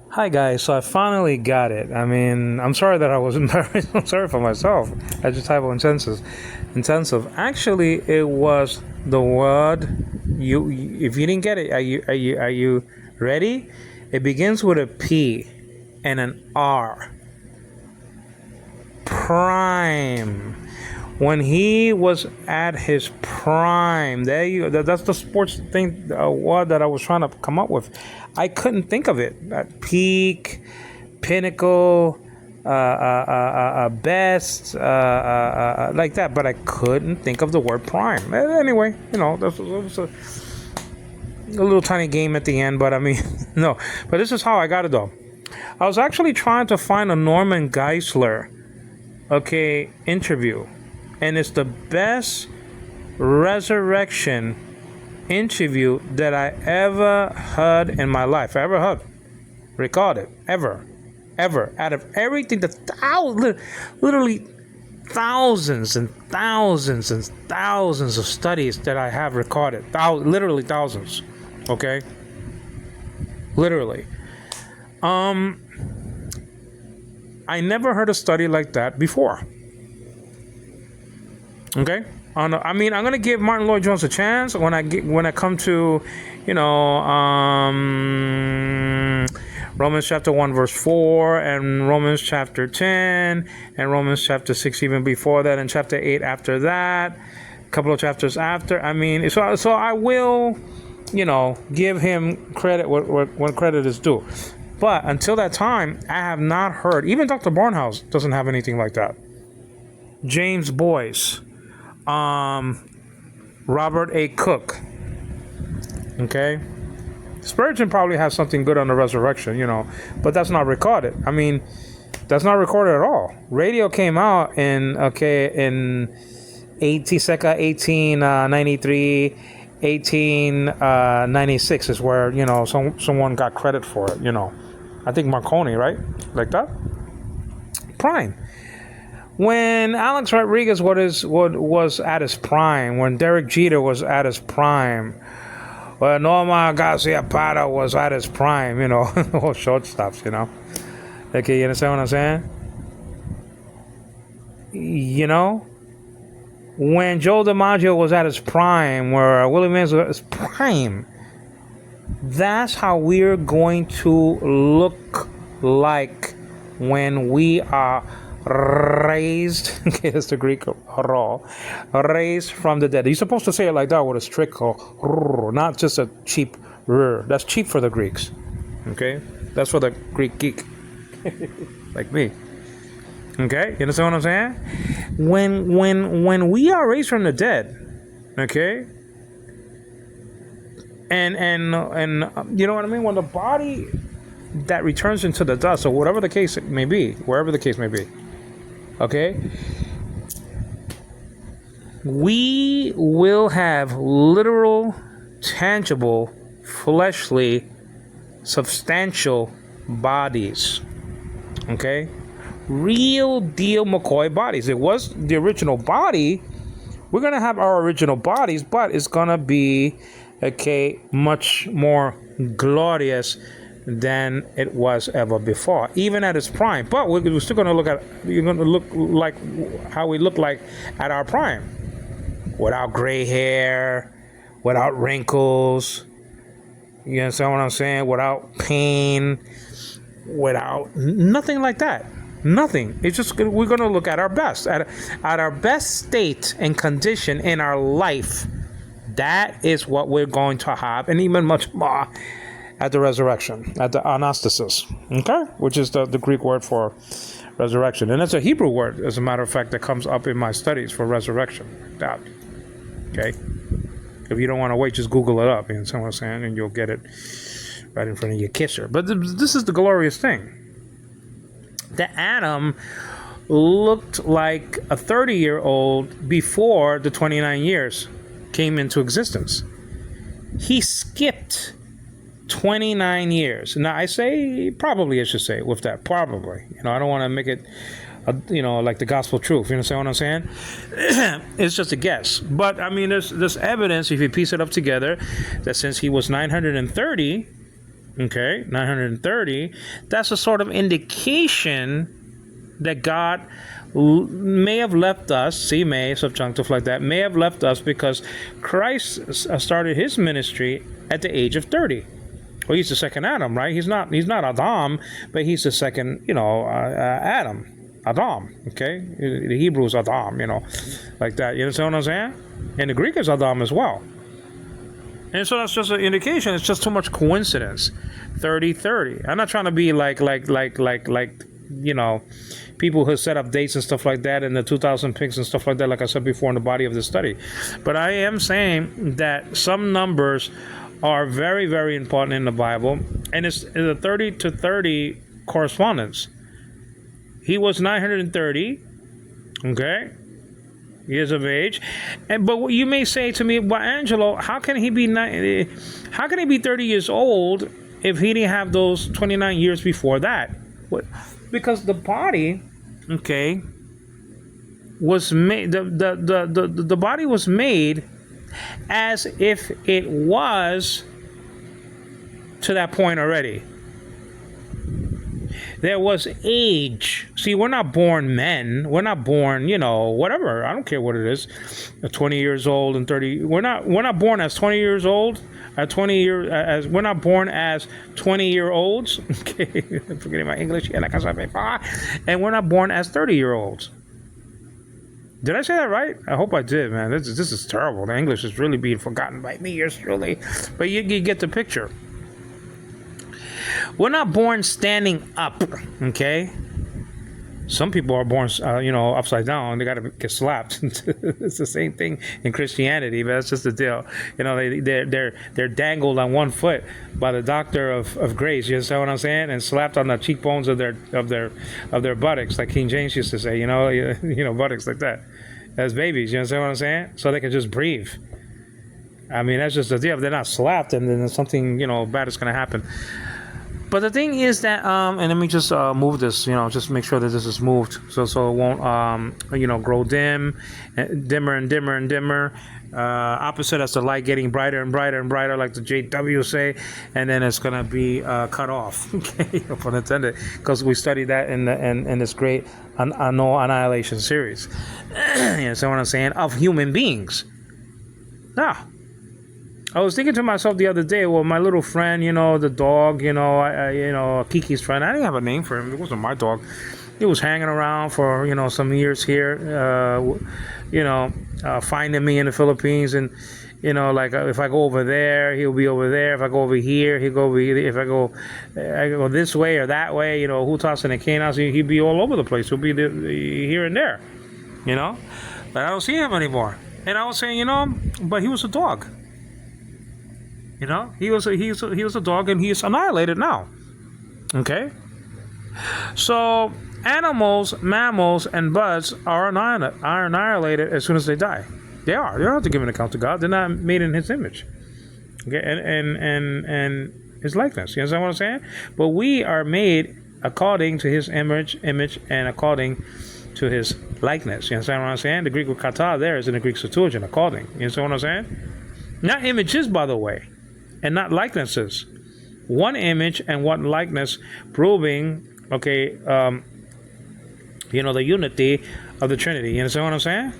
Hi guys, so I finally got it. I mean, I'm sorry that I was embarrassed. I'm sorry for myself. Adjectival intensive. Intensive. Actually, it was the word. If you didn't get it, are you ready? It begins with a P and an R. Prime. When he was at his prime, that's the sports thing word that I was trying to come up with. I couldn't think of it. At peak, pinnacle, best, like that, but I couldn't think of the word prime. Anyway, that was a little tiny game at the end, but I mean, no. But this is how I got it though. I was actually trying to find a Norman Geisler, interview, and it's the best resurrection interview that I ever heard in my life. I ever heard, recorded, ever. Out of everything, literally thousands and thousands and thousands of studies that I have recorded, literally thousands. Okay, literally. I never heard a study like that before. Okay. I mean, I'm gonna give Martin Lloyd Jones a chance when I come to, Romans chapter 1 verse 4 and Romans chapter 10 and Romans chapter 6 even before that and chapter 8 after that, a couple of chapters after. I mean, so I will, give him credit when credit is due. But until that time, I have not heard. Even Dr. Barnhouse doesn't have anything like that. James Boyce. Robert A. Cook. Okay. Spurgeon probably has something good on the resurrection, but that's not recorded. I mean, that's not recorded at all. Radio came out in 1893, 1896 is where, someone got credit for it, I think Marconi, right? Like that? Prime. When Alex Rodriguez was at his prime, when Derek Jeter was at his prime, when Norma Garcia Parra was at his prime, all shortstops, Okay, you understand what I'm saying? When Joe DiMaggio was at his prime, where Willie Mays was at his prime, that's how we're going to look like when we are raised. Okay, that's the Greek raw. Raised from the dead. You're supposed to say it like that with a strict, not just a cheap r. That's cheap for the Greeks. Okay, that's for the Greek geek, like me. Okay, you understand what I'm saying? When we are raised from the dead, okay, and you know what I mean. When the body that returns into the dust, or whatever the case may be, wherever the case may be. Okay, we will have literal, tangible, fleshly, substantial bodies. Okay, real deal McCoy bodies. It was the original body. We're gonna have our original bodies, but it's gonna be much more glorious than it was ever before, even at its prime. But we're still going to you're going to look like how we look like at our prime, without gray hair, without wrinkles. You understand what I'm saying? Without pain, without nothing like that. Nothing. It's just we're going to look at our best, at our best state and condition in our life. That is what we're going to have, and even much more at the resurrection, at the anastasis, okay, which is the Greek word for resurrection, and it's a Hebrew word, as a matter of fact, that comes up in my studies for resurrection. That, okay. If you don't want to wait, just Google it up, you know what I'm saying, and you'll get it right in front of your kisser. But this is the glorious thing. That Adam looked like a 30-year-old before the 29 years came into existence. He skipped 29 years. Now, I should say with that, probably. I don't want to make it, like the gospel truth. You understand what I'm saying? It's just a guess. But, I mean, there's evidence, if you piece it up together, that since he was 930, Okay, 930. That's a sort of indication that God may have left us, see, may, subjunctive like that, may have left us because Christ started his ministry at the age of 30. Well, he's the second Adam, right? He's not Adam, but he's the second, Adam. Adam, okay? The Hebrew is Adam, like that. You understand what I'm saying? And the Greek is Adam as well. And so that's just an indication. It's just too much coincidence. 30. I'm not trying to be like people who set up dates and stuff like that in the 2000 pics and stuff like that, like I said before in the body of the study. But I am saying that some numbers are very, very important in the Bible, and it's the 30 to 30 correspondence. He was 930, okay, years of age, but you may say to me, well, Angelo, how can he be 30 years old if he didn't have those 29 years before that? Because the body, okay, was made. The body was made as if it was to that point already. There was age. See, we're not born men. We're not born, whatever. I don't care what it is. 20 years old and 30. We're not born as 20 years old. At 20 years, as we're not born as 20-year-olds. Okay, I'm forgetting my English here, like I said before. And we're not born as 30-year-olds. Did I say that right? I hope I did, man. This is terrible. The English is really being forgotten by me, yours truly. But you get the picture. We're not born standing up, okay? Some people are born, upside down. They got to get slapped. It's the same thing in Christianity, but that's just the deal. They're dangled on one foot by the doctor of grace. You understand what I'm saying? And slapped on the cheekbones of their buttocks, like King James used to say. Buttocks like that, as babies. You understand what I'm saying? So they can just breathe. I mean, that's just the deal. If they're not slapped, and then something bad is going to happen. But the thing is that, and let me just move this, just make sure that this is moved, so it won't, grow dimmer and dimmer. Opposite as the light getting brighter and brighter and brighter, like the JW say, and then it's gonna be cut off. Okay, no pun intended, because we studied that in this great no annihilation series. You know what I'm saying? Of human beings. Now, I was thinking to myself the other day, well, my little friend, the dog, Kiki's friend, I didn't have a name for him. It wasn't my dog. He was hanging around for, some years here, finding me in the Philippines. And, if I go over there, he'll be over there. If I go over here, he'll go over here. If I go this way or that way, who tossing the cane out, he'd be all over the place. He'll be here and there, But I don't see him anymore. And I was saying, but he was a dog. He was a dog, and he's annihilated now. Okay? So animals, mammals, and buds are annihilated as soon as they die. They are. They don't have to give an account to God. They're not made in His image. Okay, and His likeness. You understand what I'm saying? But we are made according to His image, and according to His likeness. You understand what I'm saying? The Greek with kata there is in the Greek Septuagint. According. You understand what I'm saying? Not images, by the way. And not likenesses. One image and one likeness, proving, the unity of the Trinity. You understand what I'm saying?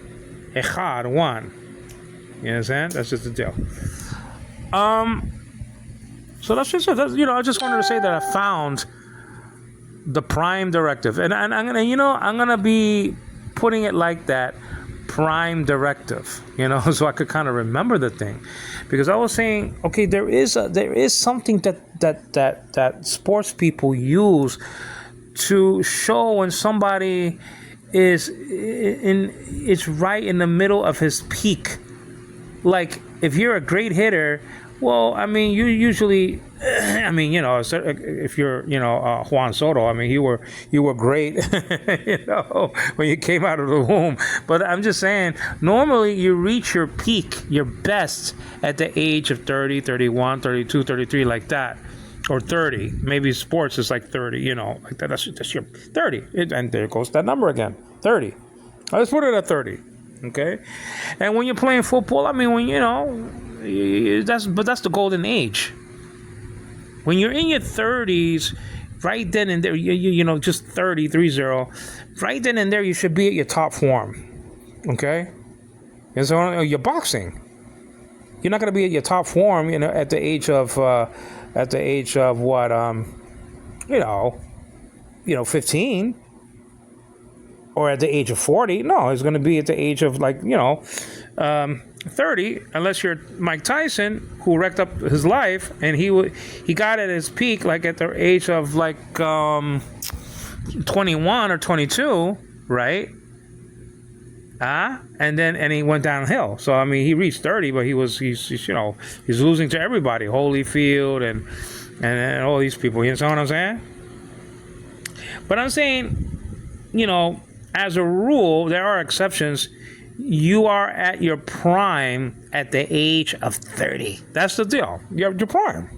Echad, one. You understand? That's just the deal. So that's just it. I just wanted to say that I found the prime directive, and I'm gonna be putting it like that. Prime directive, so I could kind of remember the thing, because I was saying, okay, there is something that sports people use to show when somebody it's right in the middle of his peak. Like if you're a great hitter, well, I mean, you usually, if you're, Juan Soto, I mean, you were great, when you came out of the womb. But I'm just saying, normally you reach your peak, your best, at the age of 30, 31, 32, 33, like that. Or 30. Maybe sports is like 30, like that. That's your 30. And there goes that number again, 30. Let's put it at 30, okay? And when you're playing football, I mean, that's the golden age. When you're in your 30s, right then and there, you know, just 30, right then and there, you should be at your top form. Okay? And so you're boxing. You're not going to be at your top form, you know, at the age of what, you know, 15, or at the age of 40. No, it's going to be at the age of 30, unless you're Mike Tyson, who wrecked up his life, and he got at his peak like at the age of 21 or 22, right? And he went downhill. So I mean, he reached 30, but he's losing to everybody, Holyfield and all these people. You know what I'm saying? But I'm saying, you know, as a rule, there are exceptions. You are at your prime at the age of 30. That's the deal. You're at your prime.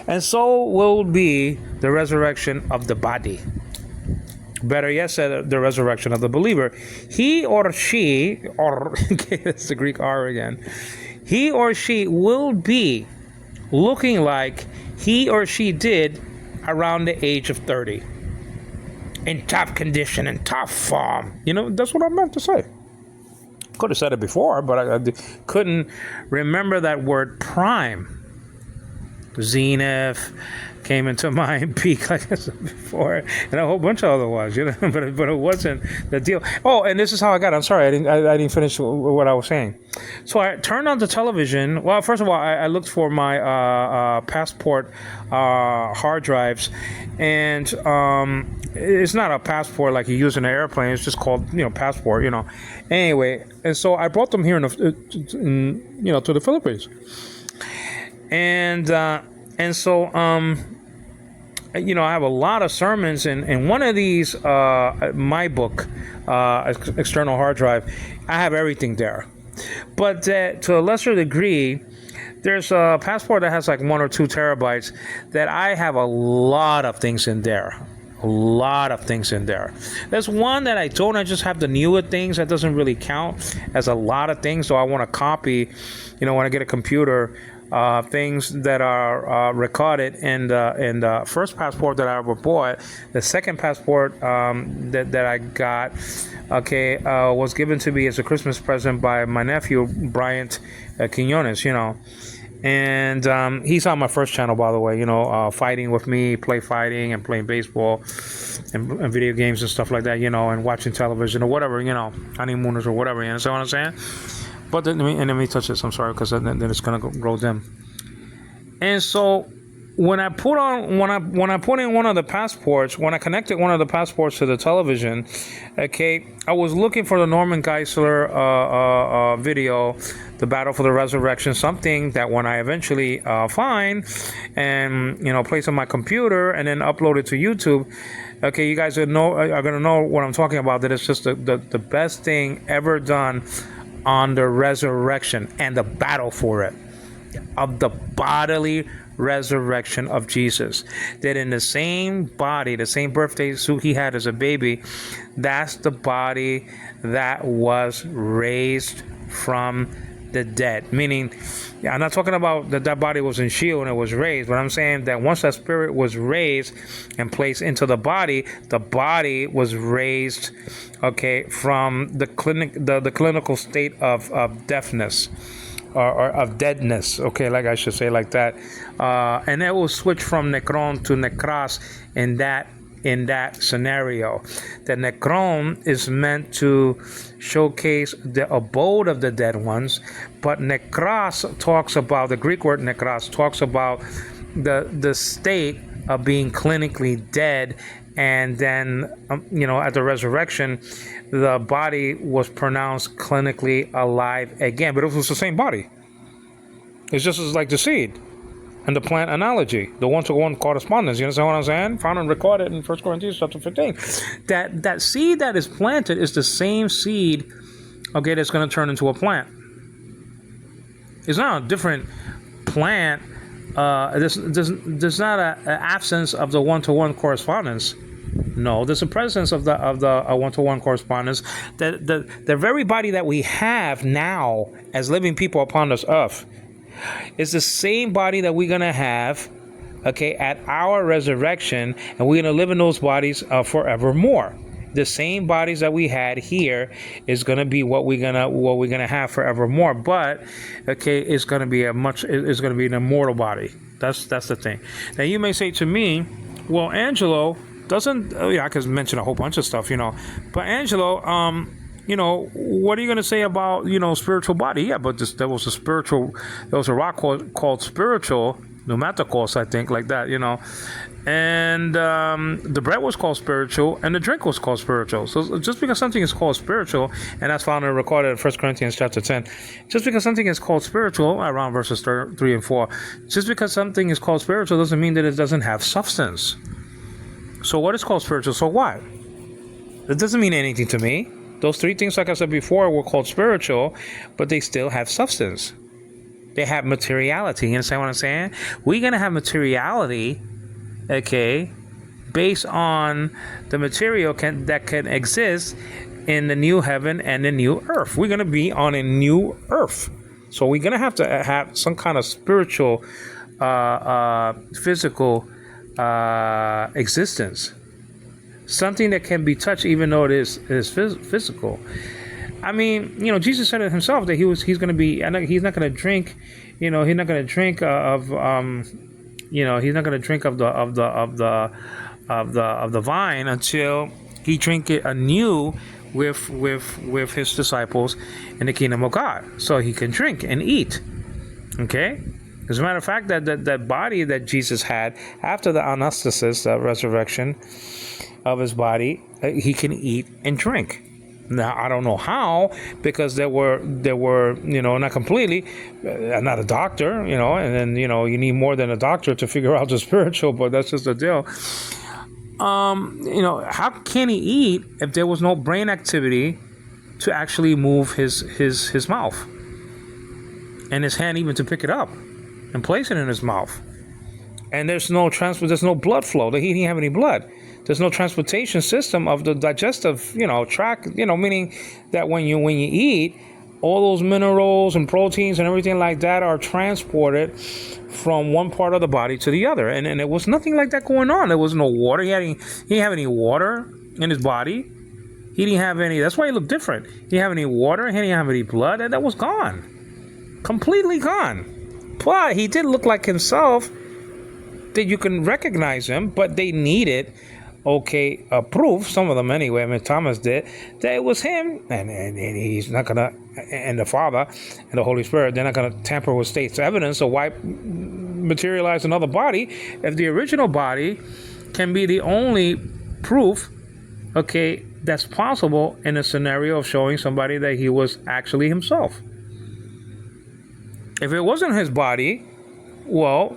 And so will be the resurrection of the body. Better yet said, the resurrection of the believer. He or she, or it's the Greek R again. He or she will be looking like he or she did around the age of 30. In top condition, in top form. You know, that's what I meant to say. Could have said it before, but I couldn't remember that word prime. Zenith came into mind, peak, like I said before, and a whole bunch of other ones, you know, but it wasn't the deal. Oh, and this is how I got it. I'm sorry, I didn't finish what I was saying. So I turned on the television. Well, first of all, I looked for my passport hard drives, and it's not a passport like you use in an airplane. It's just called, you know, passport, you know. Anyway, and so I brought them here to the Philippines. And so, you know, I have a lot of sermons in one of these, my book, external hard drive. I have everything there. But to a lesser degree, there's a passport that has like 1 or 2 terabytes that I have a lot of things in there. A lot of things in there. There's one that I don't. I just have the newer things. That doesn't really count as a lot of things. So I want to copy, you know, when I get a computer, things that are recorded in the first passport that I ever bought. The second passport that I got, was given to me as a Christmas present by my nephew, Bryant Quinones, you know. And he's on my first channel, by the way, you know, fighting with me, play fighting and playing baseball and video games and stuff like that, you know, and watching television or whatever, you know, honeymooners or whatever, you understand what I'm saying? But let me touch this, I'm sorry, because then it's going to grow dim. And so when I put in one of the passports, when I connected one of the passports to the television, okay, I was looking for the Norman Geisler video, The Battle for the Resurrection, something that when I eventually find and, you know, place on my computer and then upload it to YouTube, okay, you guys are going to know what I'm talking about, that it's just the best thing ever done on the resurrection and the battle for it, of the bodily resurrection of Jesus. That in the same body, the same birthday suit he had as a baby, that's the body that was raised from the dead. Meaning, I'm not talking about that body was in Sheol and it was raised, but I'm saying that once that spirit was raised and placed into the body was raised, okay, from the clinical state of deafness. Or of deadness, okay, like I should say like that, and that will switch from nekron to nekras in that scenario. The nekron is meant to showcase the abode of the dead ones, but nekras talks about, the Greek word nekras talks about the state of being clinically dead, and then you know, at the resurrection, the body was pronounced clinically alive again, but it was the same body. It's just like the seed and the plant analogy, the one-to-one correspondence. You understand what I'm saying? Found and recorded in 1 Corinthians chapter 15. That seed that is planted is the same seed, okay, that's going to turn into a plant. It's not a different plant. There's not an absence of the one-to-one correspondence. No, there's a presence of the one-to-one correspondence. The very body that we have now as living people upon this earth, is the same body that we're going to have, okay, at our resurrection, and we're going to live in those bodies forevermore. The same bodies that we had here is going to be what we're gonna have forevermore. But okay, it's going to be an immortal body. That's the thing. Now you may say to me, well, Angelo doesn't. Oh yeah, I could mention a whole bunch of stuff, But Angelo, what are you going to say about spiritual body? Yeah, but there was a rock called spiritual pneumaticos, I think, like that, and the bread was called spiritual and the drink was called spiritual. So just because something is called spiritual, and that's found and recorded in 1 Corinthians chapter 10, just because something is called spiritual, around verses 3 and 4, just because something is called spiritual doesn't mean that it doesn't have substance. So what is called spiritual? So what? It doesn't mean anything to me. Those three things, like I said before, were called spiritual, but they still have substance. They have materiality. You understand what I'm saying? We're going to have materiality, okay, based on the material that can exist in the new heaven and the new earth. We're going to be on a new earth. So we're going to have some kind of spiritual, physical existence. Something that can be touched even though it is physical. I mean, Jesus said it himself that he's going to be. He's not going to drink. He's not going to drink of. He's not going to drink of the vine until he drink it anew with his disciples in the kingdom of God, so he can drink and eat. Okay. As a matter of fact, that body that Jesus had after the anastasis, the resurrection of his body, he can eat and drink. Now, I don't know how, because there were not completely, I'm not a doctor, and then, you need more than a doctor to figure out the spiritual, but that's just the deal. How can he eat if there was no brain activity to actually move his mouth and his hand even to pick it up and place it in his mouth? And there's no blood flow. He didn't have any blood. There's no transportation system of the digestive, tract, meaning that when you eat, all those minerals and proteins and everything like that are transported from one part of the body to the other. And there was nothing like that going on. There was no water. He didn't have any water in his body. He didn't have any. That's why he looked different. He didn't have any water. He didn't have any blood. And that was gone. Completely gone. But he did look like himself, that you can recognize him, but they needed proof, some of them anyway. I mean, Thomas did, that it was him, and he's not gonna, and the Father and the Holy Spirit, they're not gonna tamper with state's evidence. So why materialize another body if the original body can be the only proof, that's possible in a scenario of showing somebody that he was actually himself? If it wasn't his body, well,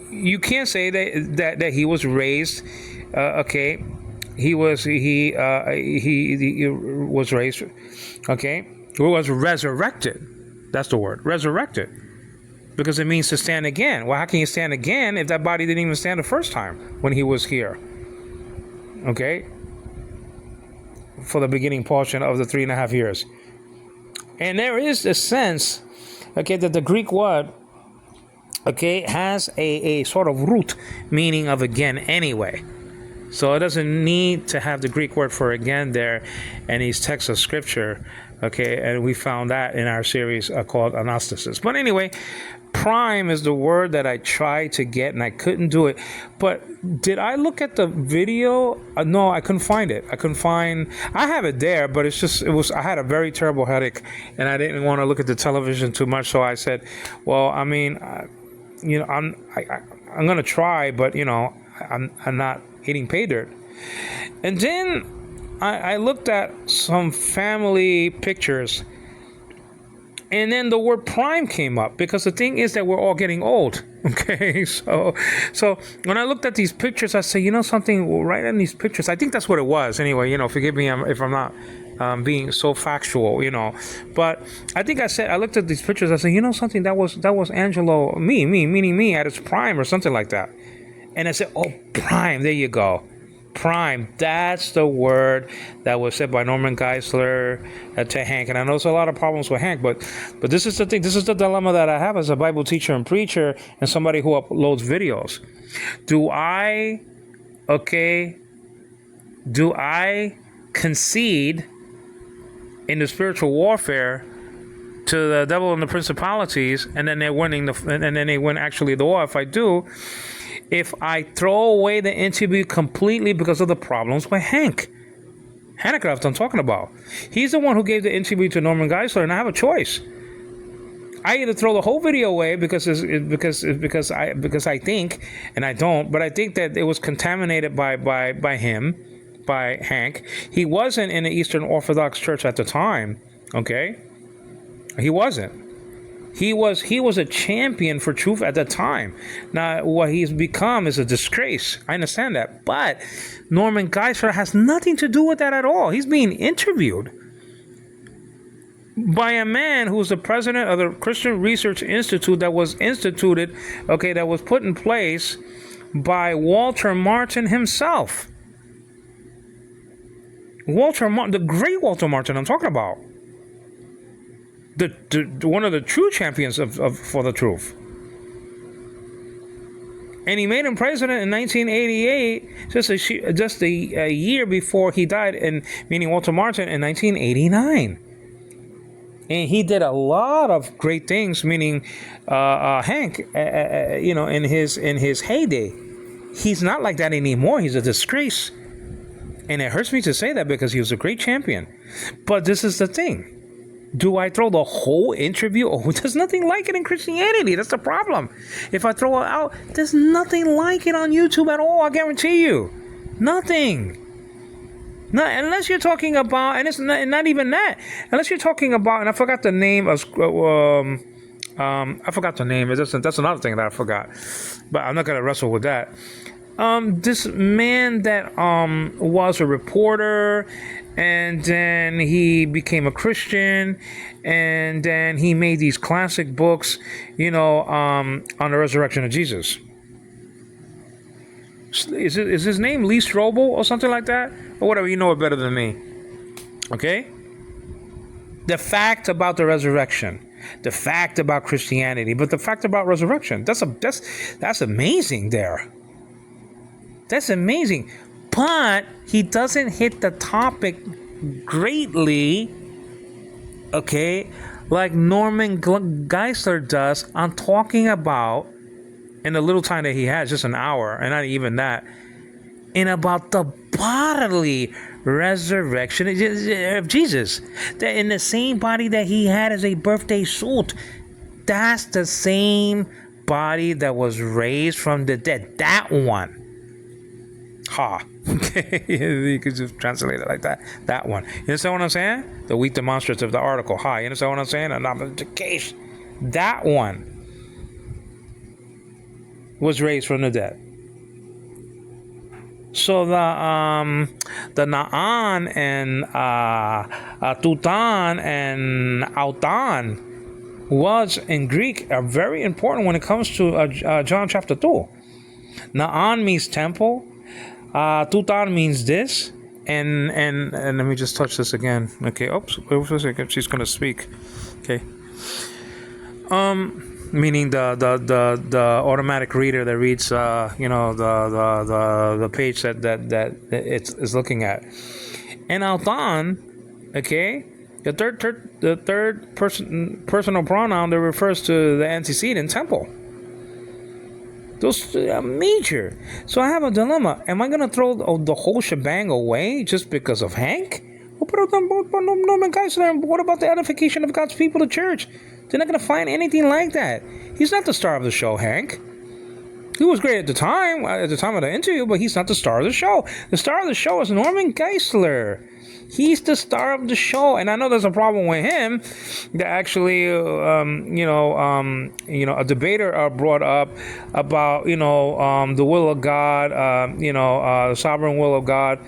you can't say that he was raised. He was raised. He was resurrected. That's the word, resurrected, because it means to stand again. Well, how can you stand again if that body didn't even stand the first time when he was here? For the beginning portion of the 3.5 years, and there is a sense, that the Greek word, has a sort of root meaning of again anyway. So it doesn't need to have the Greek word for again there in these texts of scripture. And we found that in our series called Anastasis. But anyway, prime is the word that I tried to get and I couldn't do it. But did I look at the video? No, I couldn't find it. I have it there, but I had a very terrible headache and I didn't want to look at the television too much. So I said, well, I mean, I'm going to try, but, I'm not eating pay dirt. And then I looked at some family pictures, and then the word prime came up, because the thing is that we're all getting old. So when I looked at these pictures, I said, something right in these pictures. I think that's what it was. Anyway, forgive me if I'm not being so factual, But I think I looked at these pictures. I said, something, that was Angelo, meaning me at its prime or something like that. And I said, oh, prime, there you go. Prime. That's the word that was said by Norman Geisler to Hank. And I know there's a lot of problems with Hank, but this is the thing. This is the dilemma that I have as a Bible teacher and preacher and somebody who uploads videos. Do I concede in the spiritual warfare to the devil and the principalities, and then they win actually the war? If I do, if I throw away the interview completely because of the problems with Hank Hanegraaff, I'm talking about. He's the one who gave the interview to Norman Geisler, and I have a choice. I either throw the whole video away because I think, and I don't, but I think that it was contaminated by him, by Hank. He wasn't in the Eastern Orthodox Church at the time, okay? He wasn't. He was a champion for truth at the time. Now, what he's become is a disgrace. I understand that. But Norman Geisler has nothing to do with that at all. He's being interviewed by a man who's the president of the Christian Research Institute that was that was put in place by Walter Martin himself. The great Walter Martin I'm talking about. The one of the true champions of for the truth. And he made him president in 1988, just a year before he died, meaning Walter Martin, in 1989. And he did a lot of great things, meaning Hank, in his heyday. He's not like that anymore. He's a disgrace. And it hurts me to say that because he was a great champion. But this is the thing. Do I throw the whole interview? Oh, there's nothing like it in Christianity. That's the problem. If I throw it out, there's nothing like it on YouTube at all. I guarantee you. Nothing. No, unless you're talking about, and it's not even that. Unless you're talking about, and I forgot the name of, I forgot the name. That's another thing that I forgot. But I'm not gonna wrestle with that. This man that was a reporter, and then he became a Christian, and then he made these classic books, on the resurrection of Jesus. Is his name Lee Strobel or something like that? Or whatever, you know it better than me. Okay? The fact about the resurrection. The fact about Christianity. But the fact about resurrection. That's amazing there. That's amazing. But he doesn't hit the topic greatly, okay, like Norman Geisler does on talking about, in the little time that he has, just an hour, and not even that, and about the bodily resurrection of Jesus. That in the same body that he had as a birthday suit, that's the same body that was raised from the dead. That one. Ha. Okay. You could just translate it like that. That one. You understand what I'm saying? The weak demonstrative of the article. Ha. You understand what I'm saying? The case. That one was raised from the dead. So the Na'an and Tutan and Autan was in Greek are very important when it comes to John chapter 2. Na'an means temple. Tutan means this. And let me just touch this again. Okay. Oops. Wait a second. She's gonna speak. Okay. Meaning the automatic reader that reads the page that it's looking at. And Autan, okay, the third personal pronoun that refers to the antecedent temple. Those are major. So I have a dilemma. Am I gonna throw the whole shebang away just because of Hank? What about Norman Geisler? What about the edification of God's people, the church? They're not going to find anything like that. He's not the star of the show, Hank. He was great at the time of the interview, but he's not the star of the show. The star of the show is Norman Geisler. He's the star of the show, and I know there's a problem with him. That actually, a debater brought up about the will of God, the sovereign will of God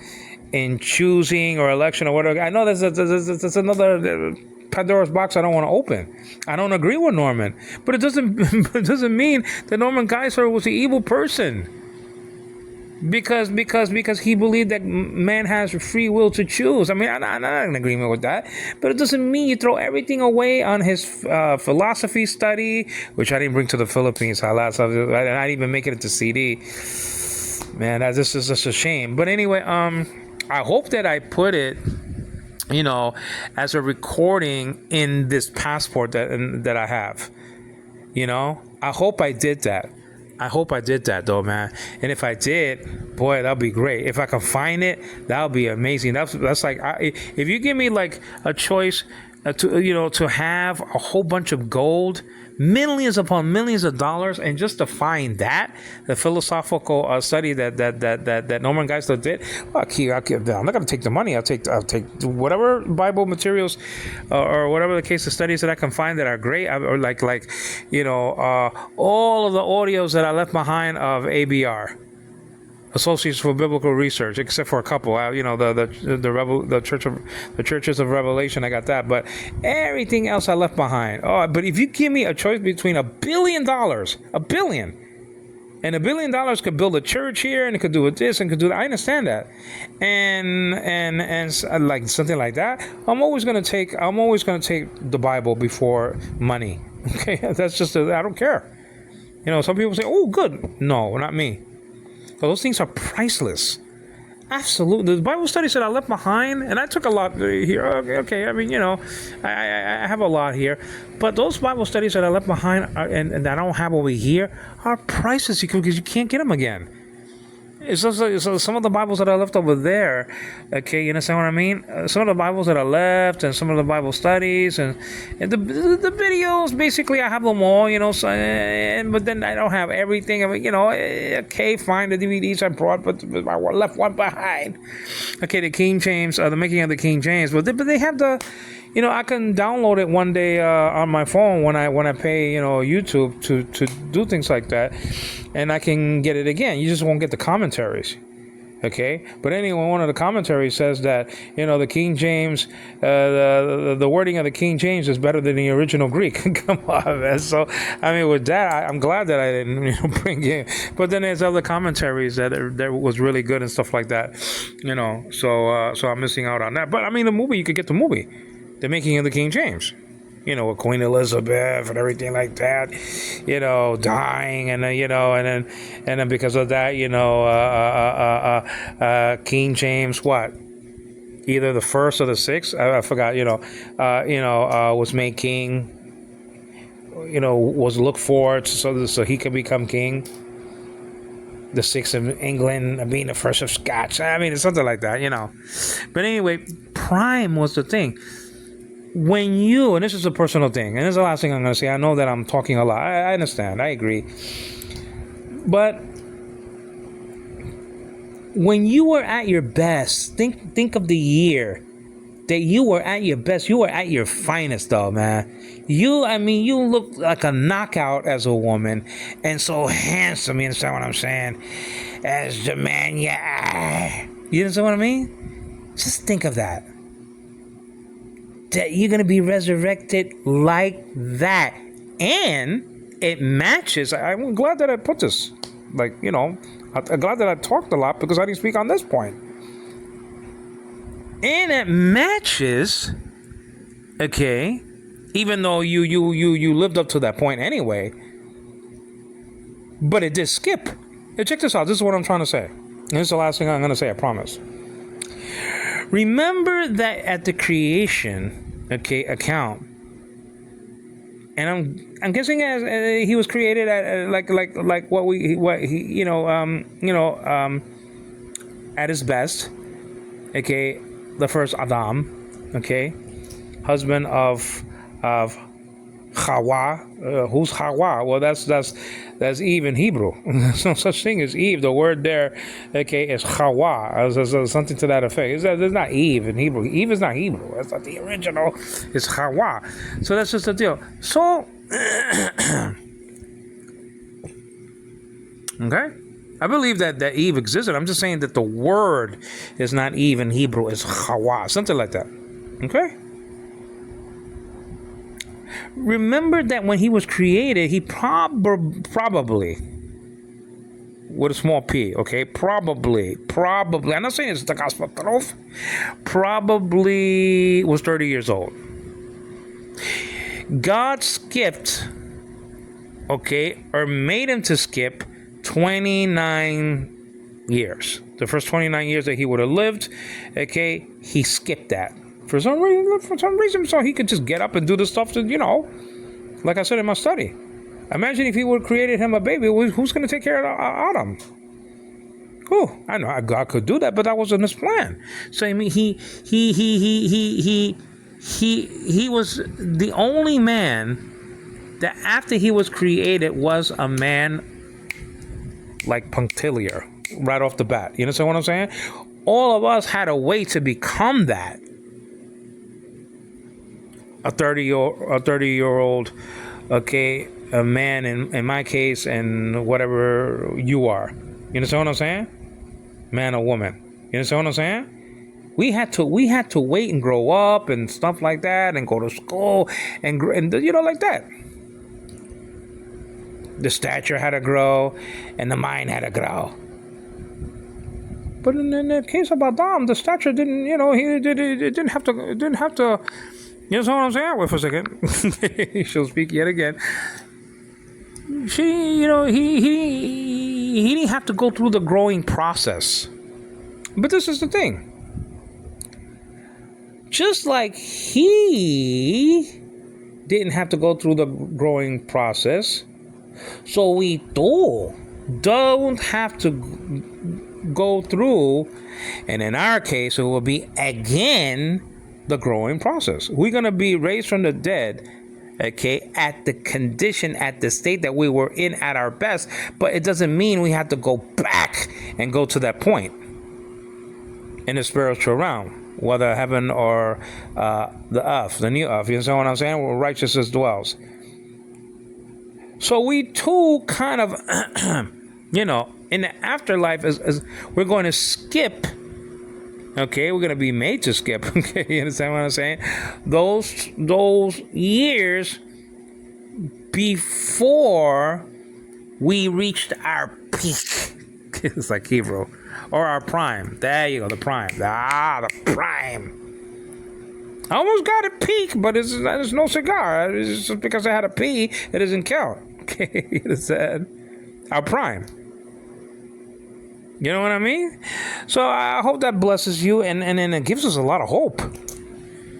in choosing or election or whatever. I know there's another Pandora's box I don't want to open. I don't agree with Norman, but it doesn't mean that Norman Geisler was an evil person. because he believed that man has free will to choose. I mean, I'm not in agreement with that, but it doesn't mean you throw everything away on his philosophy study, which I didn't bring to the Philippines. I didn't even make it into CD. Man, this is just a shame. But anyway, I hope that I put it, as a recording in this passport that I have. I hope I did that. I hope I did that though, man. And if I did, boy, that'll be great. If I can find it, that'll be amazing. That's like, if you give me like a choice to have a whole bunch of gold, millions upon millions of dollars, and just to find that, the philosophical study that Norman Geisler did, I'm not gonna take the money. I'll take whatever Bible materials or whatever the case of studies that I can find that are great, or like all of the audios that I left behind of ABR. Associates for Biblical Research, except for a couple. The Churches of Revelation, I got that, but everything else I left behind. Oh, but if you give me a choice between $1 billion, and $1 billion could build a church here, and it could do this and could do that. I understand that, and like something like that. I'm always gonna take the Bible before money. Okay, that's just I don't care. Some people say, "Oh, good." No, not me. Those things are priceless. Absolutely. The Bible studies that I left behind, and I took a lot here. Okay. I mean, I have a lot here. But those Bible studies that I left behind and I don't have over here are priceless because you can't get them again. It's just like, so some of the Bibles that I left over there, okay, you understand what I mean? Some of the Bibles that I left, and some of the Bible studies, and the videos, basically I have them all, but then I don't have everything. I mean, okay, fine, the DVDs I brought, but I left one behind. Okay, the King James, the making of the King James, but they have the, I can download it one day on my phone when I pay, YouTube to do things like that, and I can get it again. You just won't get the commentaries, okay? But anyway, one of the commentaries says that the King James, the wording of the King James is better than the original Greek. Come on, man. So I mean, with that, I'm glad that I didn't bring it. But then there's other commentaries that was really good and stuff like that, So I'm missing out on that. But I mean, the movie, you could get the movie. The Making of the King James, with Queen Elizabeth and everything like that, dying, and and then because of that, King James, what? Either the first or the sixth, I forgot. Was made king. Was looked for so he could become king. The sixth of England being the first of Scots. I mean, it's something like that, But anyway, Prime was the thing. When and this is a personal thing, and this is the last thing I'm going to say. I know that I'm talking a lot. I understand. I agree. But when you were at your best, think of the year that you were at your best. You were at your finest, though, man. You look like a knockout as a woman, and so handsome. You understand what I'm saying? As the man you are. You understand what I mean? Just think of that. That you're going to be resurrected like that. And it matches. I'm glad that I put this. I'm glad that I talked a lot because I didn't speak on this point. And it matches, okay, even though you lived up to that point anyway. But it did skip. Hey, check this out. This is what I'm trying to say. And this is the last thing I'm going to say, I promise. Remember that at the creation, account, and I'm guessing as he was created at like at his best, okay, the first Adam, okay, husband of Hawa. Who's Hawa? Well, that's Eve in Hebrew. There's no such thing as Eve. The word there, okay, is Hawa. Something to that effect. There's not Eve in Hebrew. Eve is not Hebrew. That's not the original. It's Hawa. So that's just the deal. So, okay, I believe that Eve existed. I'm just saying that the word is not Eve in Hebrew. It's Hawa. Something like that. Okay. Remember that when he was created, he probably with a small p, okay? Probably. I'm not saying it's the gospel truth. Probably was 30 years old. God skipped, okay, or made him to skip 29 years. The first 29 years that he would have lived, okay, he skipped that. For some reason, so he could just get up and do the stuff that, like I said in my study. Imagine if he would have created him a baby. Who's going to take care of Adam? Who? I know God could do that, but that wasn't his plan. So I mean, he was the only man that after he was created was a man like punctiliar right off the bat. You understand what I'm saying? All of us had a way to become that. A 30-year-old, okay, a man in my case, and whatever you are. You understand what I'm saying? Man or woman. You understand what I'm saying? We had to wait and grow up and stuff like that, and go to school and like that. The stature had to grow, and the mind had to grow. But in the case of Adam, the stature didn't. It didn't have to. You know what I'm saying? Wait for a second. She'll speak yet again. He didn't have to go through the growing process. But this is the thing. Just like he didn't have to go through the growing process, so we don't have to go through, and in our case, it will be again the growing process. We're going to be raised from the dead, okay, at the condition, at the state that we were in at our best, but it doesn't mean we have to go back and go to that point in the spiritual realm, whether heaven or the earth, the new earth. You understand what I'm saying? Where righteousness dwells. So we too kind of, in the afterlife, is we're going to skip. Okay, we're going to be made to skip. Okay, you understand what I'm saying? Those years before we reached our peak. It's like Hebrew. Or our prime. There you go, the prime. The prime. I almost got a peak, but it's no cigar. It's just because I had a P, it doesn't count. Okay, you understand? Our prime. You know what I mean? So I hope that blesses you, and it gives us a lot of hope.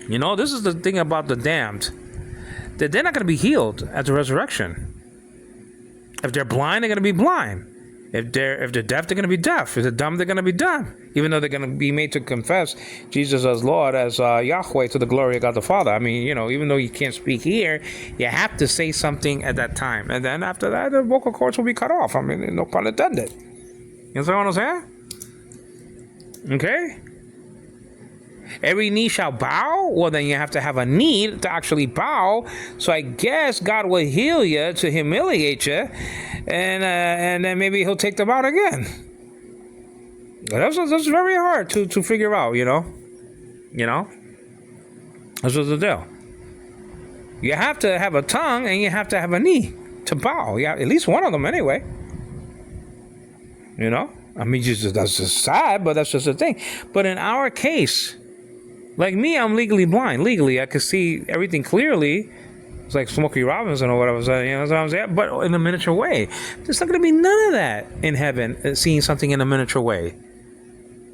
This is the thing about the damned. That they're not going to be healed at the resurrection. If they're blind, they're going to be blind. If they're deaf, they're going to be deaf. If they're dumb, they're going to be dumb. Even though they're going to be made to confess Jesus as Lord, as Yahweh, to the glory of God the Father. I mean, even though you can't speak here, you have to say something at that time. And then after that, the vocal cords will be cut off. I mean, no pun intended. You understand what I'm saying? Okay? Every knee shall bow. Well, then you have to have a need to actually bow. So I guess God will heal you to humiliate you, and then maybe He'll take them out again. That's very hard to figure out. That's what's the deal. You have to have a tongue and you have to have a knee to bow. Yeah, at least one of them anyway. I mean, that's just sad, but that's just the thing. But in our case, like me, I'm legally blind. Legally, I can see everything clearly. It's like Smokey Robinson or whatever. You know what I'm saying? But in a miniature way. There's not going to be none of that in heaven, seeing something in a miniature way.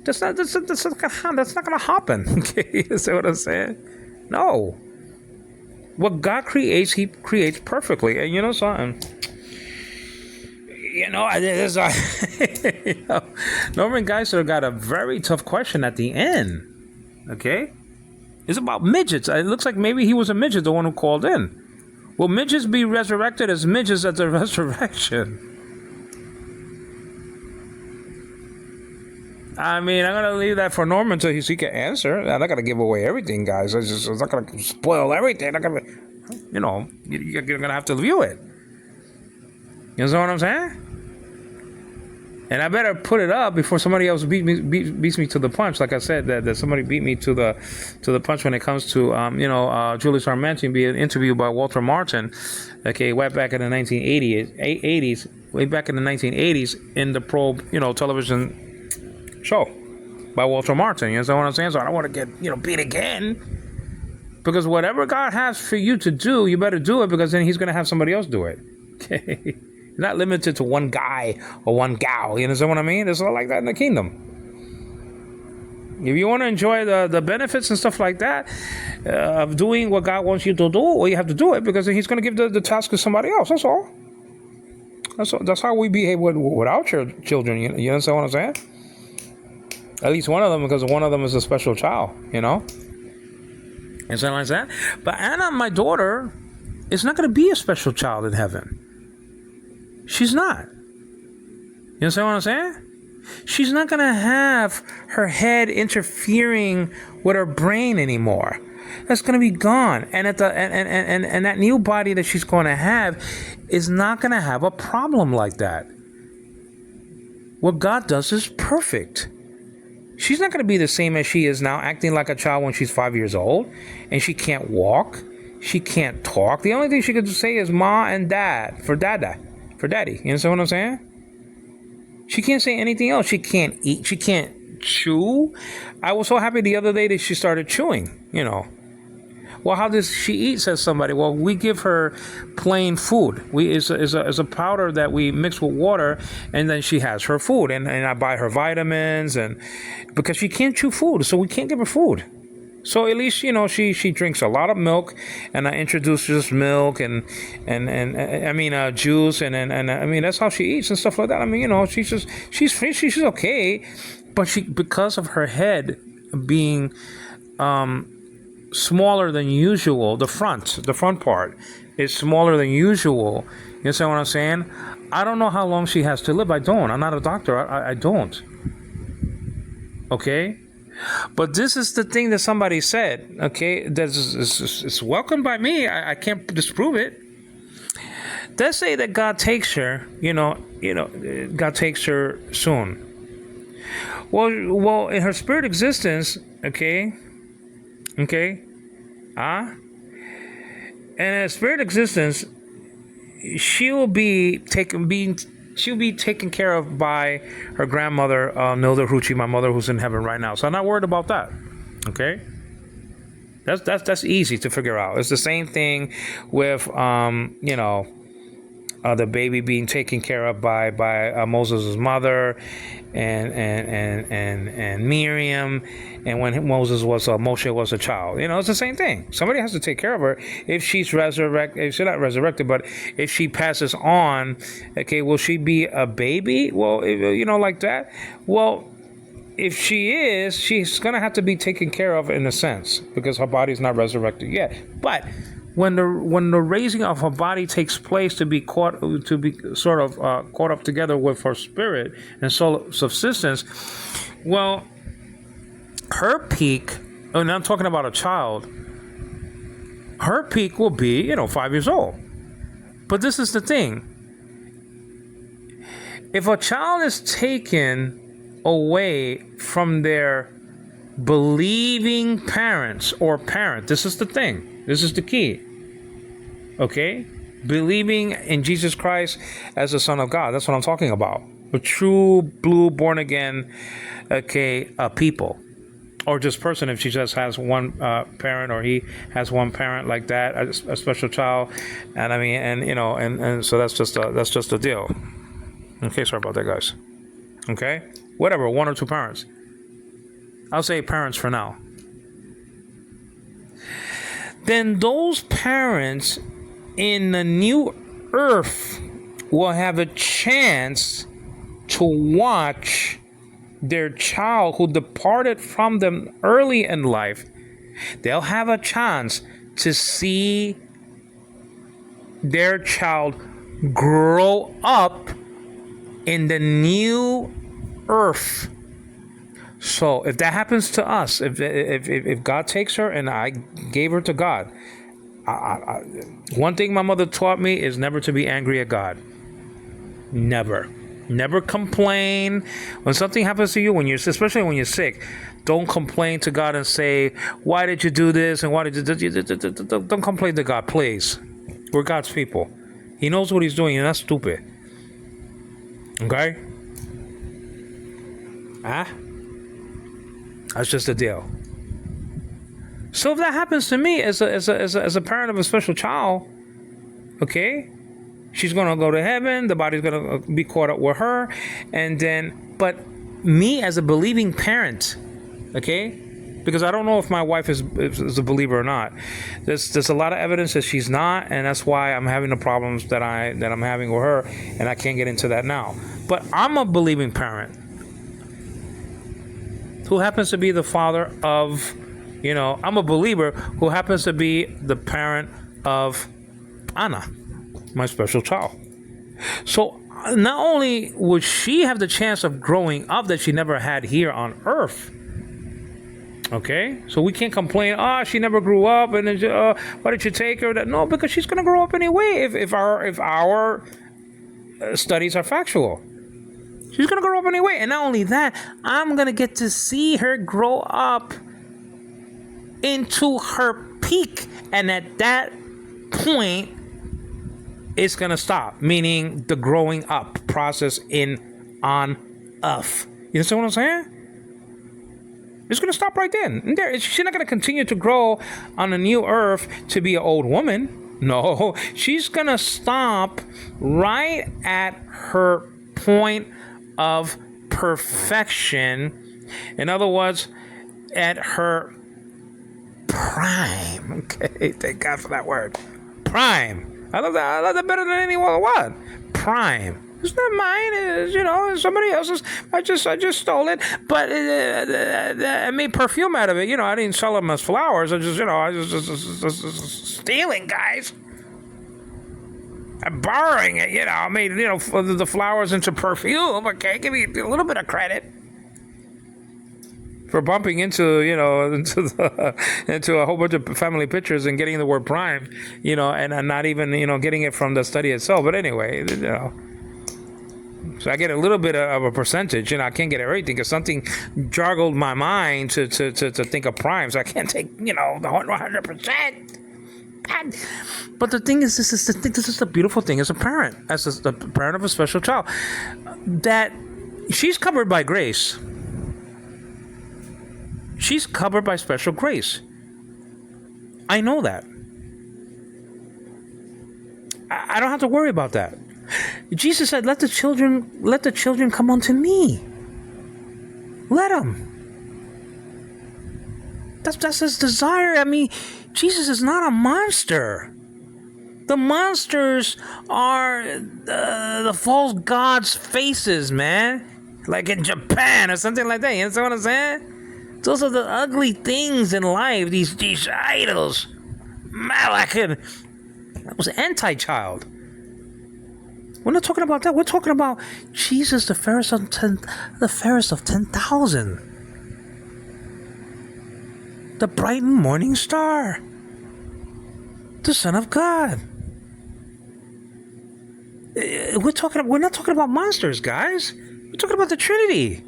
That's not going to happen. Okay, you see what I'm saying? No. What God creates, He creates perfectly. And something. Norman Geisler got a very tough question at the end. Okay? It's about midgets. It looks like maybe he was a midget, the one who called in. Will midgets be resurrected as midgets at the resurrection? I mean, I'm going to leave that for Norman until he can answer. I'm not going to give away everything, guys. I'm not going to spoil everything. I'm not going to, you're going to have to view it. You know what I'm saying? And I better put it up before somebody else beats me to the punch. Like I said, that somebody beat me to the punch when it comes to Julius Armentium being interviewed by Walter Martin. Okay, way back in the 1980s way back in the 1980s in the Probe, television show by Walter Martin. You know what I'm saying? So I don't want to get, beat again. Because whatever God has for you to do, you better do it, because then he's going to have somebody else do it. Okay? You're not limited to one guy or one gal. You understand what I mean? It's all like that in the kingdom. If you want to enjoy the benefits and stuff like that of doing what God wants you to do, well, you have to do it, because then he's going to give the task to somebody else. That's all. That's how we behave with our children. You understand what I'm saying? At least one of them, because one of them is a special child, And something like that. But Anna, my daughter, is not going to be a special child in heaven. She's not. You understand what I'm saying? She's not going to have her head interfering with her brain anymore. That's going to be gone. And and that new body that she's going to have is not going to have a problem like that. What God does is perfect. She's not going to be the same as she is now, acting like a child when she's 5 years old, and she can't walk, she can't talk. The only thing she could say is ma and dad, for daddy. You understand what I'm saying? She can't say anything else. She can't eat. She can't chew. I was so happy the other day that she started chewing, Well, how does she eat, says somebody? Well, we give her plain food. It's a powder that we mix with water, and then she has her food. And I buy her vitamins, and because she can't chew food, so we can't give her food. So at least, she drinks a lot of milk, and I introduce just milk and juice, and that's how she eats and stuff like that. She's okay, but because of her head being smaller than usual, the front part is smaller than usual. You understand what I'm saying? I don't know how long she has to live. I don't. I'm not a doctor. I don't. Okay? But this is the thing that somebody said, okay? It's welcomed by me. I can't disprove it. Let's say that God takes her, God takes her soon. Well, in her spirit existence, and in her spirit existence, she'll be taken care of by her grandmother, Nilda Rucci, my mother, who's in heaven right now. So I'm not worried about that. Okay? That's easy to figure out. It's the same thing with the baby being taken care of by Moses' mother and Miriam, and when Moshe was a child. It's the same thing. Somebody has to take care of her if she's resurrected. If she's not resurrected, but if she passes on, okay, will she be a baby? Well, like that. Well, if she is, she's gonna have to be taken care of in a sense, because her body's not resurrected yet. But when the raising of her body takes place to be caught up together with her spirit and soul subsistence, well, her peak, and I'm talking about a child, her peak will be 5 years old. But this is the thing: if a child is taken away from their believing parents or parent, this is the thing. This is the key. Okay? Believing in Jesus Christ as the Son of God. That's what I'm talking about. A true, blue, born again, people. Or just person, if she just has one parent, or he has one parent like that, a special child. And so that's just a deal. Okay, sorry about that, guys. Okay? Whatever, one or two parents. I'll say parents for now. Then those parents in the new earth will have a chance to watch their child who departed from them early in life. They'll have a chance to see their child grow up in the new earth. So if that happens to us, if God takes her and I gave her to God, one thing my mother taught me is never to be angry at God. Never complain when something happens to you, especially when you're sick. Don't complain to God and say, why did you do this, and why did you don't complain to God, please. We're God's people. He knows what he's doing. You're not stupid. Okay? That's just the deal. So if that happens to me as a parent of a special child, okay, she's going to go to heaven. The body's going to be caught up with her. And then, but me as a believing parent, okay, because I don't know if my wife is a believer or not. There's a lot of evidence that she's not, and that's why I'm having the problems that I'm having with her, and I can't get into that now. But I'm a believing parent who happens to be the father of, I'm a believer who happens to be the parent of Anna, my special child. So not only would she have the chance of growing up that she never had here on earth, okay, so we can't complain, she never grew up, and why did you take her? No, because she's going to grow up anyway if our studies are factual. She's going to grow up anyway. And not only that, I'm going to get to see her grow up into her peak. And at that point, it's going to stop. Meaning the growing up process on earth. You understand what I'm saying? It's going to stop right then. And there, she's not going to continue to grow on a new earth to be an old woman. No, she's going to stop right at her point of perfection. In other words, at her prime. Okay, thank God for that word. Prime. I love that. I love that better than any other word. Prime. It's not mine. It's somebody else's. I just stole it. But I made perfume out of it. I didn't sell them as flowers. I just stealing, guys. I'm borrowing it, I made, the flowers into perfume. Okay, give me a little bit of credit for bumping into a whole bunch of family pictures and getting the word prime, and not even, getting it from the study itself. But anyway, so I get a little bit of a percentage. I can't get everything because something joggled my mind to think of prime. So I can't take, the 100%. But the thing is, this is the beautiful thing as a parent, as the parent of a special child, that she's covered by grace. She's covered by special grace. I know that. I don't have to worry about that. Jesus said, "Let the children come unto me. Let them." That's his desire. I mean, Jesus is not a monster. The monsters are the false gods' faces, man. Like in Japan or something like that. You understand what I'm saying? Those are the ugly things in life. These idols. Malak was an anti-child. We're not talking about that. We're talking about Jesus, the fairest of 10,000. The bright and morning star. The Son of God. We're not talking about monsters, guys. We're talking about the Trinity.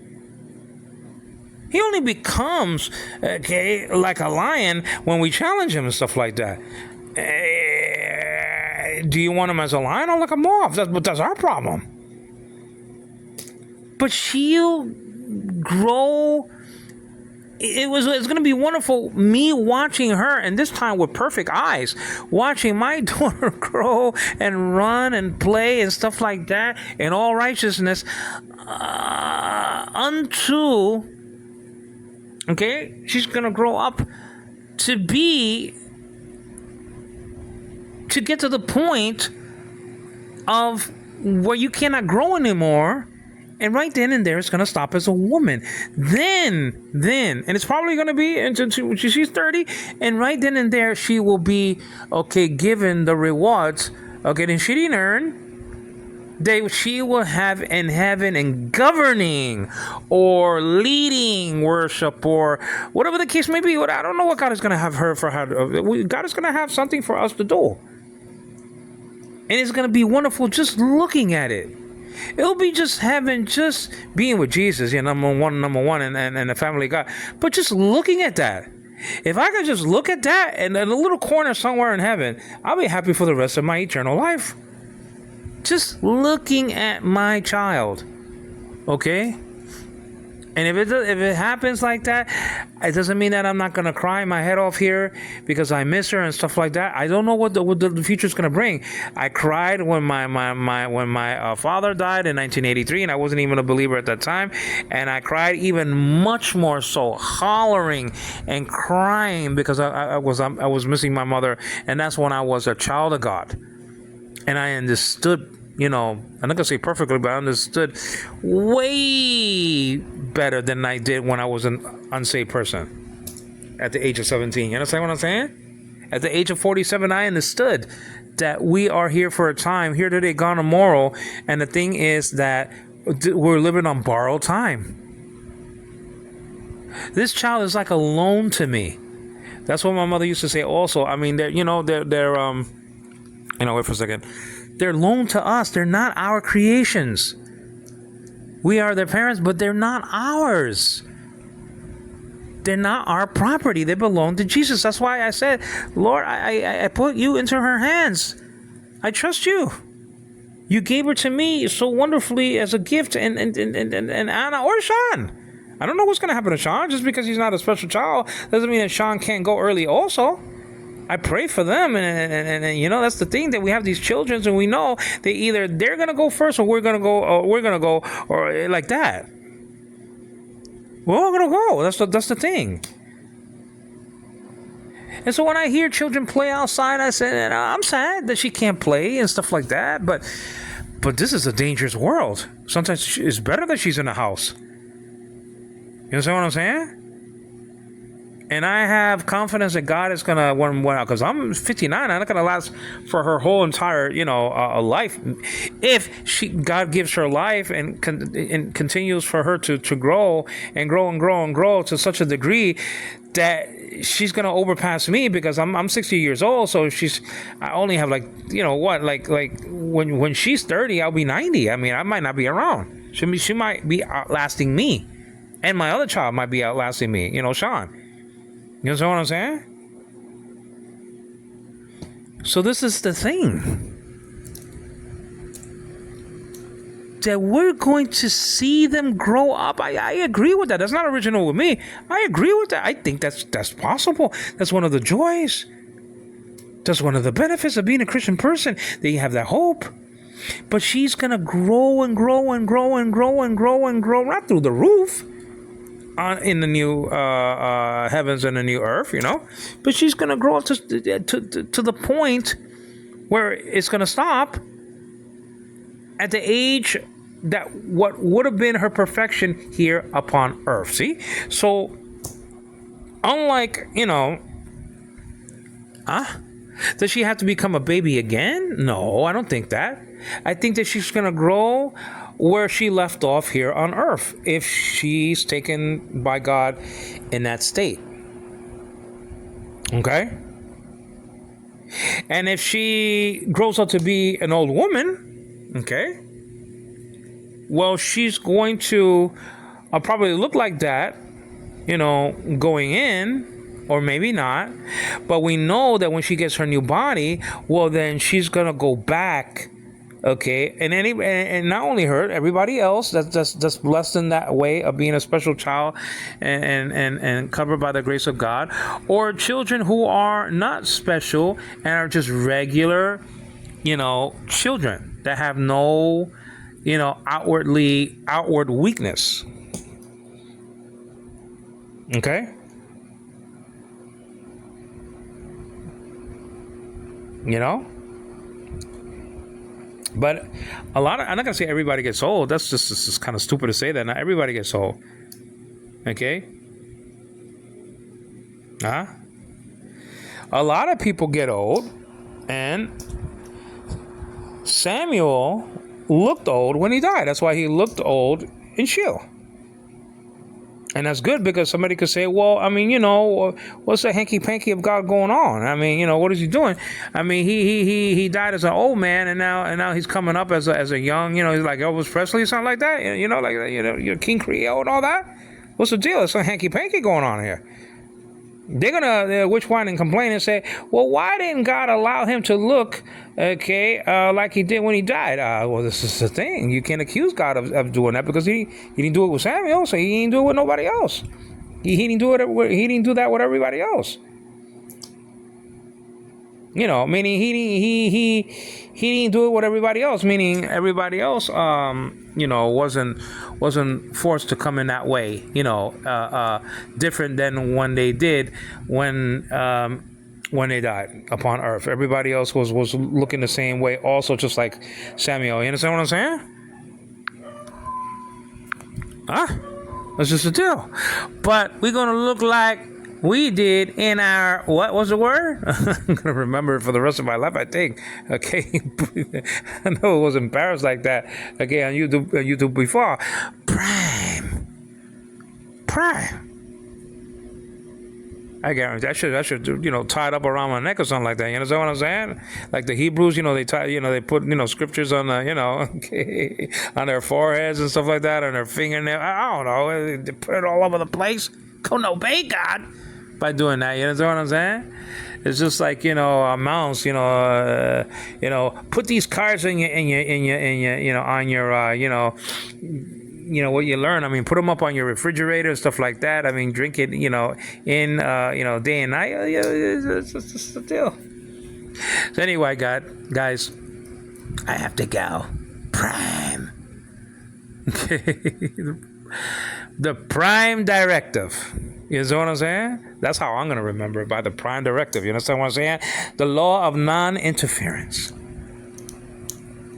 He only becomes, like a lion when we challenge him and stuff like that. Do you want him as a lion or like a moth? That's our problem. But she'll grow. It's going to be wonderful, me watching her, and this time with perfect eyes, watching my daughter grow and run and play and stuff like that in all righteousness she's going to grow up to get to the point of where you cannot grow anymore. And right then and there, it's going to stop as a woman. Then, and it's probably going to be until she's 30. And right then and there, she will be, given the rewards, that she didn't earn. She will have in heaven and governing or leading worship or whatever the case may be. I don't know what God is going to have her for. God is going to have something for us to do. And it's going to be wonderful just looking at it. It'll be just being with Jesus, number one, and the family of God. But just looking at that. If I could just look at that and in a little corner somewhere in heaven, I'll be happy for the rest of my eternal life. just looking at my child, okay? And if it happens like that, it doesn't mean that I'm not gonna cry my head off here because I miss her and stuff like that. I don't know what the future's gonna bring. I cried when my father died in 1983, and I wasn't even a believer at that time. And I cried even much more so, hollering and crying because I was missing my mother, and that's when I was a child of God, and I understood. I'm not gonna say perfectly, but I understood way better than I did when I was an unsaved person at the age of 17. You understand what I'm saying? At the age of 47, I understood that we are here for a time, here today, gone tomorrow, and the thing is that we're living on borrowed time. This child is like a loan to me. That's what my mother used to say. Also, I mean, wait for a second. They're loaned to us. They're not our creations. We are their parents, but they're not ours. They're not our property. They belong to Jesus. That's why I said, Lord, I put you into her hands. I trust you. You gave her to me so wonderfully as a gift, and Anna or Sean. I don't know what's going to happen to Sean. Just because he's not a special child doesn't mean that Sean can't go early also. I pray for them, and that's the thing, that we have these children, and we know they either they're gonna go first, or we're gonna go, or like that. We're all gonna go. That's the thing. And so when I hear children play outside, I say, I'm sad that she can't play and stuff like that. But this is a dangerous world. Sometimes it's better that she's in the house. You understand what I'm saying? And I have confidence that God is going to, because I'm 59, I'm not going to last for her whole entire, life. If God gives her life and continues for her to grow and grow and grow and grow to such a degree that she's going to overpass me, because I'm 60 years old. So I only have when she's 30, I'll be 90. I mean, I might not be around. She might be outlasting me, and my other child might be outlasting me, Sean. You understand what I'm saying? So this is the thing, that we're going to see them grow up. I agree with that. That's not original with me. I agree with that. I think that's possible. That's one of the joys. That's one of the benefits of being a Christian person, that you have that hope. But she's going to grow and grow and grow and grow and grow and grow right through the roof. In the new heavens and the new earth, but she's gonna grow up to the point where it's gonna stop at the age that what would have been her perfection here upon earth. See, so unlike does she have to become a baby again? No, I don't think that. I think that she's gonna grow where she left off here on earth, if she's taken by God in that state. Okay? And if she grows up to be an old woman, okay, well, she's going to probably look like that, going in, or maybe not. But we know that when she gets her new body, well, then she's going to go back. Okay, and not only her, everybody else that's blessed in that way of being a special child and covered by the grace of God, or children who are not special and are just regular, children that have no, outward weakness. Okay. But I'm not gonna say everybody gets old. That's just kind of stupid to say that. Not everybody gets old. Okay. A lot of people get old, and Samuel looked old when he died. That's why he looked old in Sheol. And that's good, because somebody could say, well, I mean, what's the hanky-panky of God going on? I mean, what is he doing? I mean, he died as an old man, and now he's coming up as a young, he's like Elvis Presley or something like that. You're King Creole and all that. What's the deal? There's some hanky-panky going on here. They're gonna which whine and complain and say, well, why didn't God allow him to look, okay, like he did when he died? Well, this is the thing. You can't accuse God of doing that because he didn't do it with Samuel, so he didn't do it with nobody else. He didn't do it. He didn't do that with everybody else. You know, meaning he didn't do it with everybody else. Meaning everybody else, you know, wasn't forced to come in that way. You know, different than when they did when they died upon earth. Everybody else was looking the same way, also, just like Samuel. You understand what I'm saying? Huh? That's just a deal. But we're gonna look like we did in our, what was the word? I'm gonna remember it for the rest of my life, I think. Okay, I know it was embarrassed like that. Okay, on YouTube before. Prime. I guarantee I should you know, tie it up around my neck or something like that. You understand what I'm saying? Like the Hebrews, you know, they put, you know, scriptures on the, you know, okay, on their foreheads and stuff like that, on their fingernail. I don't know, they put it all over the place. Couldn't obey God by doing that. You understand what I'm saying? It's just like, you know, a mouse. You know, put these cards in your you know, on your you know what you learn. I mean, put them up on your refrigerator, stuff like that. I mean, drink it, you know, in you know, day and night. It's just a deal. So anyway, guys, I have to go. Prime. Okay. The Prime Directive. You know what I'm saying? That's how I'm gonna remember it, by the Prime Directive. You understand what I'm saying? The law of non-interference.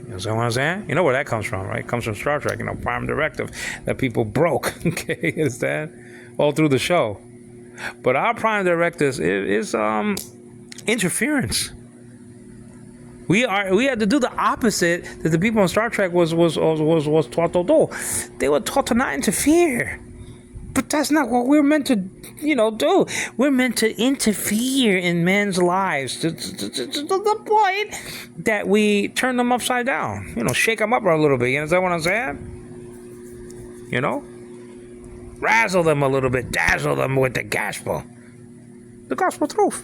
You know what I'm saying? You know where that comes from, right? It comes from Star Trek, you know, Prime Directive that people broke. Okay, you understand? All through the show. But our Prime Directive is interference. We had to do the opposite that the people on Star Trek was taught to do. They were taught to not interfere. But that's not what we're meant to, you know, do. We're meant to interfere in men's lives to the point that we turn them upside down. You know, shake them up a little bit. You understand what I'm saying? You know? Razzle them a little bit. Dazzle them with the gospel. The gospel truth.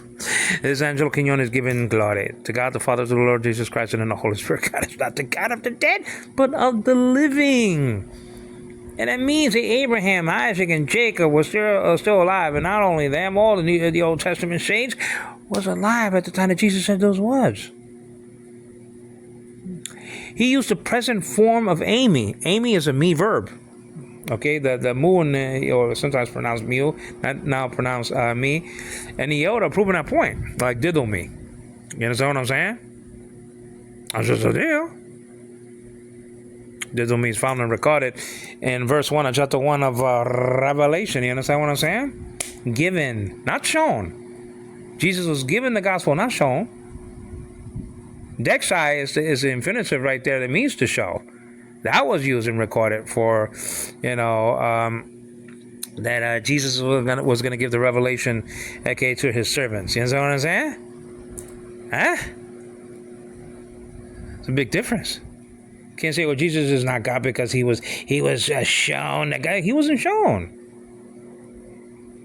This is Angelo Quinones giving glory to God the Father, to the Lord Jesus Christ, and in the Holy Spirit. God is not the God of the dead, but of the living. And that means that Abraham, Isaac, and Jacob were still alive. And not only them, all the Old Testament saints was alive at the time that Jesus said those words. He used the present form of Amy. Amy is a me verb. Okay, the moon, or sometimes pronounced mew, not now pronounced me. And the Yoda proving that point, like diddle me. You understand what I'm saying? That's just a deal. Diddle means found and recorded in verse 1 of chapter 1 of Revelation. You understand what I'm saying? Given, not shown. Jesus was given the gospel, not shown. Dexai is the infinitive right there that means to show. That was used and recorded for, you know, that Jesus was gonna give the revelation, okay, to his servants. You understand what I'm saying? Huh? It's a big difference. Can't say, well, Jesus is not God because he was shown. The guy, he wasn't shown.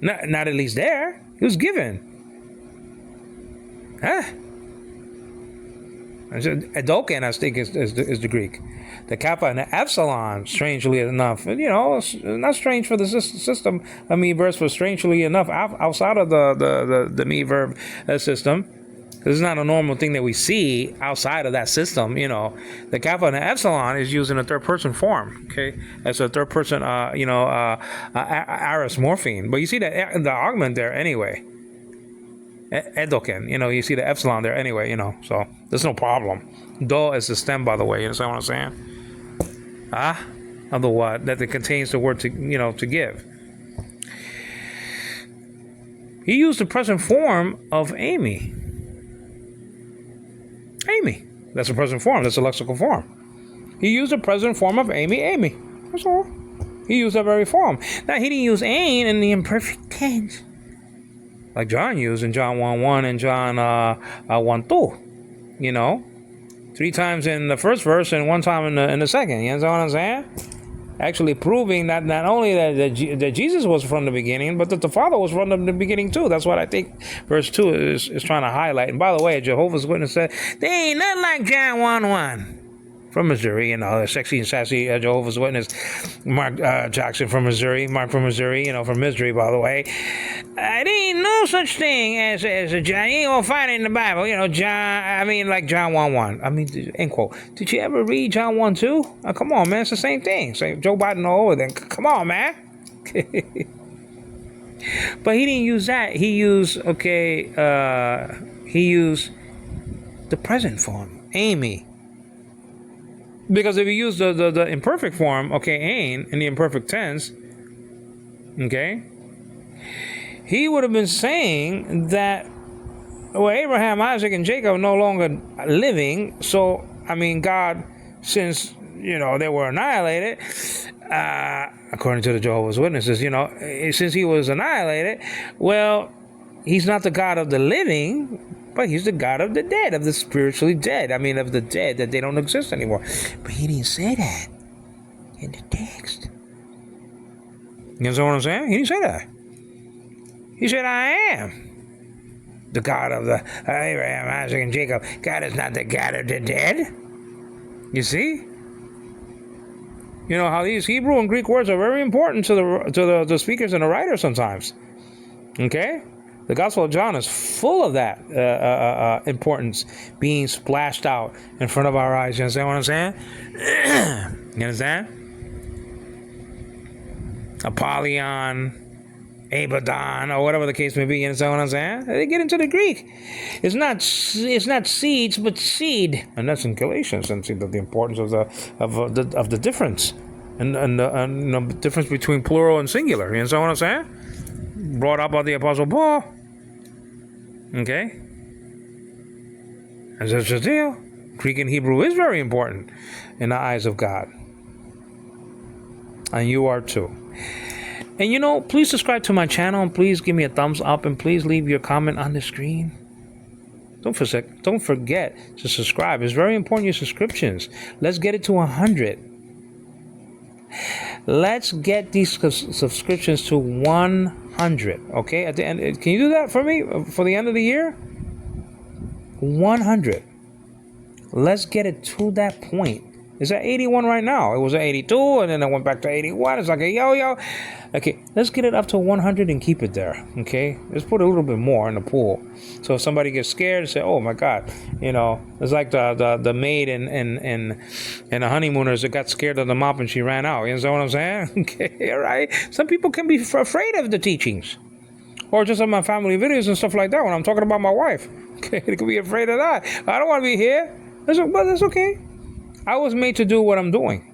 Not at least there. He was given. Huh? Edoken, I think, is the Greek. The Kappa and the Epsilon, strangely enough, you know, not strange for the system. I mean, verse was strangely enough outside of the me verb system. This is not a normal thing that we see outside of that system, you know. The Kappa and the Epsilon is used in a third-person form, okay? As a third-person, you know, aorist morpheme. But you see the augment there anyway. Edoken, you know, you see the Epsilon there anyway, you know. So there's no problem. Do is the stem, by the way. You understand what I'm saying? Of the what? That it contains the word to, you know, to give. He used the present form of Amy. Amy. That's the present form. That's the lexical form. He used the present form of Amy. That's all. He used that very form. Now, he didn't use ain in the imperfect tense, like John used in John 1:1 and John 1:2. You know, 3 times in the first verse and 1 time in the second. You understand what I'm saying? actually proving that not only that Jesus was from the beginning, but that the Father was from the beginning too. That's what I think verse 2 is trying to highlight. And by the way, Jehovah's Witness said, they ain't nothing like John 1:1. From Missouri, sexy and sassy Jehovah's Witness, Mark Jackson from Missouri, Mark from Missouri, from Missouri, by the way. There ain't no such thing as a John. You ain't gonna find it in the Bible, John. Like John 1:1. End quote. Did you ever read John 1:2? Oh, come on, man, it's the same thing. So Joe Biden all over then. Come on, man. But he didn't use that. He used the present form, Amy. Because if you use the imperfect form, ain, in the imperfect tense, he would have been saying that, Abraham, Isaac, and Jacob are no longer living. So, God, since, they were annihilated, according to the Jehovah's Witnesses, since he was annihilated, well, he's not the God of the living, but he's the God of the dead, of the spiritually dead. Of the dead, that they don't exist anymore. But he didn't say that in the text. You know what I'm saying? He didn't say that. He said, I am the God of the Abraham, Isaac, and Jacob. God is not the God of the dead. You see? You know how these Hebrew and Greek words are very important to the speakers and the writers sometimes. Okay? The Gospel of John is full of that importance being splashed out in front of our eyes. You understand what I'm saying? You understand? Apollyon, Abaddon, or whatever the case may be. You understand what I'm saying? They get into the Greek. It's not seeds, but seed, and that's in Galatians. And see the importance of the difference, and the difference between plural and singular. You understand what I'm saying? Brought up by the Apostle Paul. Okay? And that's the deal. Greek and Hebrew is very important in the eyes of God. And you are too. And please subscribe to my channel, and please give me a thumbs up, and please leave your comment on the screen. Don't forget to subscribe. It's very important, your subscriptions. Let's get it to 100. Let's get these subscriptions to 100, okay? At the end, can you do that for me for the end of the year? 100. Let's get it to that point. It's at 81 right now. It was at 82, and then I went back to 81. It's like a yo-yo. Okay, let's get it up to 100 and keep it there, okay? Let's put a little bit more in the pool. So if somebody gets scared, say, oh, my God. It's like the maid and the honeymooners that got scared of the mop and she ran out. You understand what I'm saying? Okay, all right? Some people can be afraid of the teachings. Or just on my family videos and stuff like that when I'm talking about my wife. Okay, they could be afraid of that. I don't want to be here. But that's okay. I was made to do what I'm doing.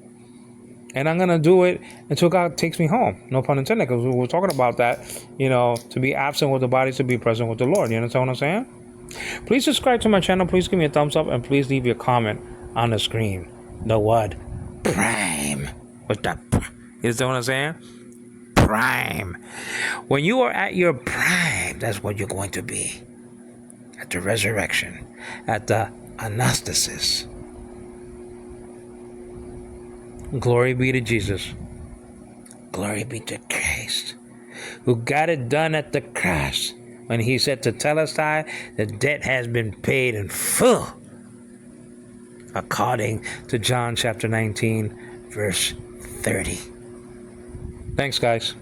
And I'm going to do it until God takes me home. No pun intended, because we were talking about that, to be absent with the body, to be present with the Lord. You understand what I'm saying? Please subscribe to my channel. Please give me a thumbs up. And please leave your comment on the screen. The word prime. What's that? You understand what I'm saying? Prime. When you are at your prime, that's what you're going to be. At the resurrection. At the anastasis. Glory be to Jesus. Glory be to Christ, who got it done at the cross when he said to Telestai, the debt has been paid in full, according to John chapter 19, verse 30. Thanks, guys.